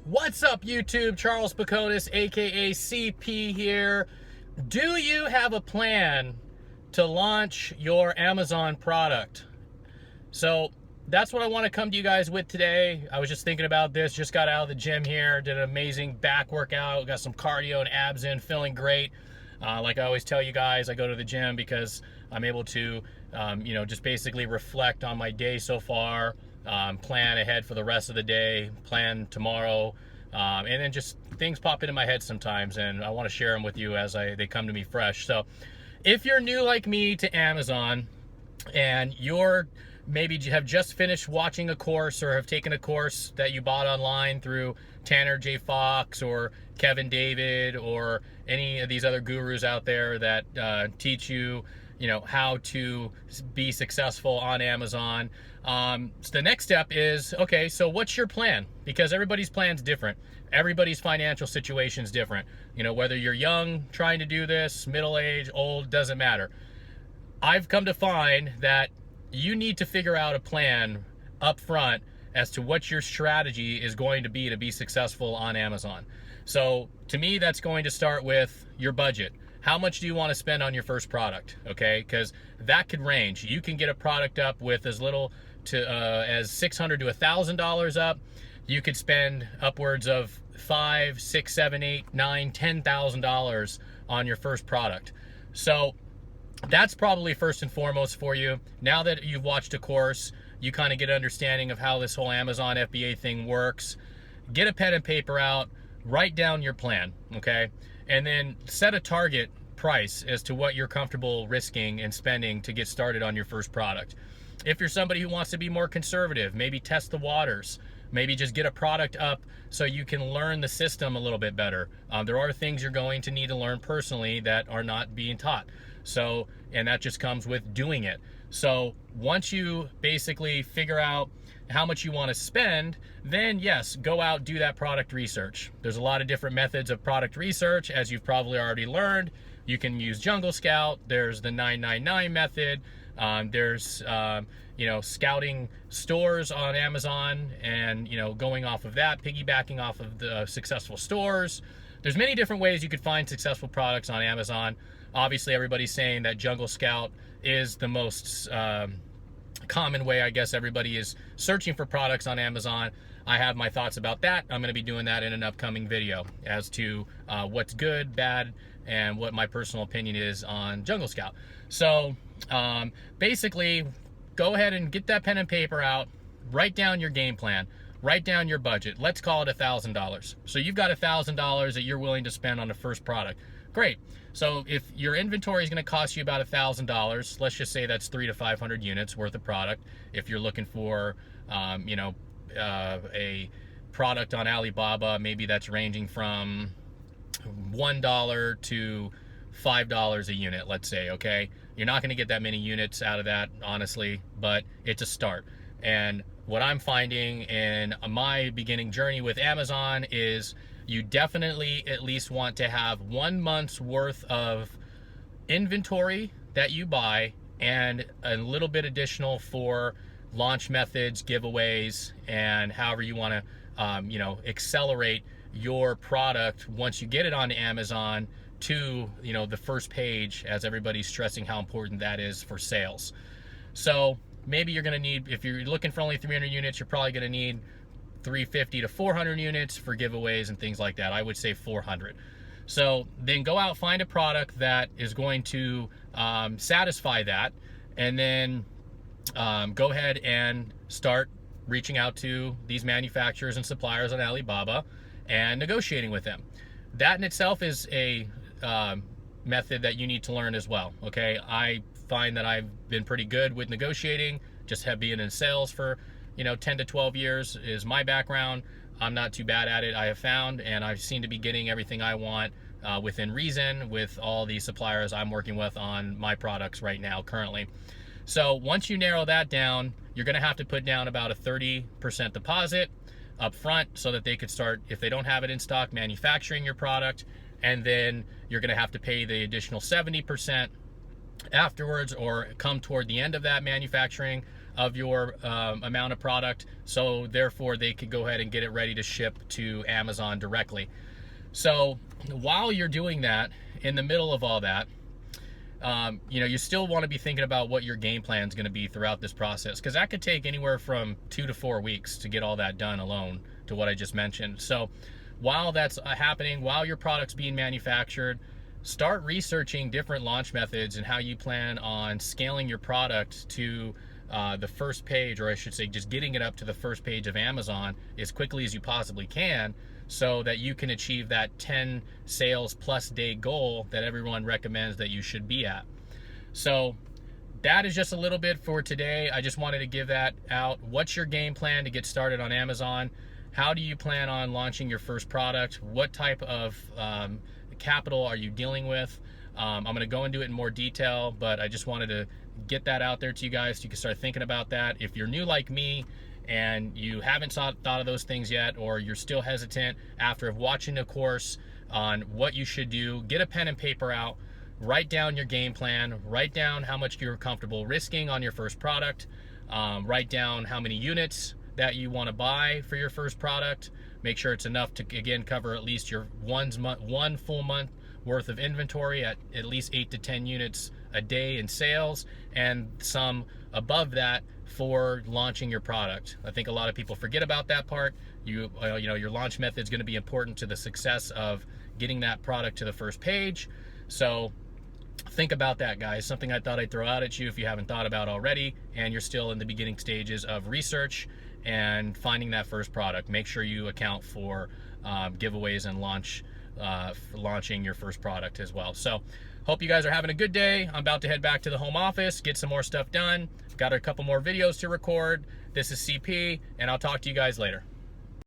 What's up, YouTube? Charles Paconis, aka CP here. Do you have a plan to launch your Amazon product? So that's what I want to come to you guys with today. I was just thinking about this, just got out of the gym here, did an amazing back workout, got some cardio and abs in, feeling great. Like I always tell you guys, I go to the gym because I'm able to, just basically reflect on my day so far, plan ahead for the rest of the day, plan tomorrow, and then just things pop into my head sometimes, and I want to share them with you as they come to me fresh. So if you're new like me to Amazon and you're maybe have just finished watching a course or have taken a course that you bought online through Tanner J. Fox or Kevin David or any of these other gurus out there that teach you, how to be successful on Amazon. So the next step is, okay, so what's your plan? Because everybody's plan's different. Everybody's financial situation's different. Whether you're young, trying to do this, middle-aged, old, doesn't matter. I've come to find that you need to figure out a plan up front as to what your strategy is going to be successful on Amazon. So to me, that's going to start with your budget. How much do you want to spend on your first product? Okay, because that could range. You can get a product up with as little to as $600 to $1,000 up. You could spend upwards of $5,000, $6,000, $7,000, $8,000, $9,000, $10,000 on your first product. So that's probably first and foremost for you. Now that you've watched a course, you kind of get an understanding of how this whole Amazon FBA thing works. Get a pen and paper out, write down your plan, okay? And then set a target price as to what you're comfortable risking and spending to get started on your first product. If you're somebody who wants to be more conservative, maybe test the waters, maybe just get a product up so you can learn the system a little bit better. There are things you're going to need to learn personally that are not being taught. So, and that just comes with doing it. So once you basically figure out how much you want to spend, then yes, go out, do that product research. There's a lot of different methods of product research, as you've probably already learned. You can use Jungle Scout. There's the 999 method. There's scouting stores on Amazon and, going off of that, piggybacking off of the successful stores. There's many different ways you could find successful products on Amazon. Obviously, everybody's saying that Jungle Scout is the most common way, I guess, everybody is searching for products on Amazon. I have my thoughts about that. I'm going to be doing that in an upcoming video as to what's good, bad, and what my personal opinion is on Jungle Scout. So basically, go ahead and get that pen and paper out, write down your game plan, write down your budget. Let's call it $1,000. So you've got $1,000 that you're willing to spend on the first product. Great. So if your inventory is going to cost you about $1,000, let's just say that's 300 to 500 units worth of product. If you're looking for, a product on Alibaba, maybe that's ranging from $1 to $5 a unit, let's say, okay? You're not going to get that many units out of that, honestly, but it's a start. And what I'm finding in my beginning journey with Amazon is you definitely at least want to have 1 month's worth of inventory that you buy and a little bit additional for launch methods, giveaways, and however you want to, accelerate your product once you get it on Amazon to, the first page, as everybody's stressing how important that is for sales. So maybe you're going to need, if you're looking for only 300 units, you're probably going to need 350 to 400 units for giveaways and things like that. I would say 400. So then go out, find a product that is going to satisfy that, and then go ahead and start reaching out to these manufacturers and suppliers on Alibaba and negotiating with them. That in itself is a method that you need to learn as well, okay? I find that I've been pretty good with negotiating, just have been in sales for 10 to 12 years is my background. I'm not too bad at it, I have found, and I seem to be getting everything I want within reason with all the suppliers I'm working with on my products right now currently. So once you narrow that down, you're going to have to put down about a 30% deposit up front so that they could start, if they don't have it in stock, manufacturing your product, and then you're going to have to pay the additional 70% afterwards or come toward the end of that manufacturing. of your amount of product, so therefore they could go ahead and get it ready to ship to Amazon directly. So while you're doing that, in the middle of all that, you know, you still want to be thinking about what your game plan is going to be throughout this process, because that could take anywhere from 2 to 4 weeks to get all that done alone, to what I just mentioned. So while that's happening, while your product's being manufactured, start researching different launch methods and how you plan on scaling your product to the first page, or I should say just getting it up to the first page of Amazon as quickly as you possibly can, so that you can achieve that 10 sales plus day goal that everyone recommends that you should be at. So that is just a little bit for today. I just wanted to give that out. What's your game plan to get started on Amazon? How do you plan on launching your first product? What type of capital are you dealing with? I'm going to go into it in more detail, but I just wanted to get that out there to you guys so you can start thinking about that. If you're new like me and you haven't thought of those things yet, or you're still hesitant after watching the course on what you should do, get a pen and paper out, write down your game plan, write down how much you're comfortable risking on your first product, write down how many units that you want to buy for your first product. Make sure it's enough to, again, cover at least your one full month worth of inventory at least 8 to 10 units a day in sales, and some above that for launching your product. I think a lot of people forget about that part. You know, your launch method is going to be important to the success of getting that product to the first page. So think about that, guys. Something I thought I'd throw out at you if you haven't thought about already and you're still in the beginning stages of research and finding that first product. Make sure you account for giveaways and launching your first product as well. So hope you guys are having a good day. I'm about to head back to the home office, get some more stuff done. Got a couple more videos to record. This is CP, and I'll talk to you guys later.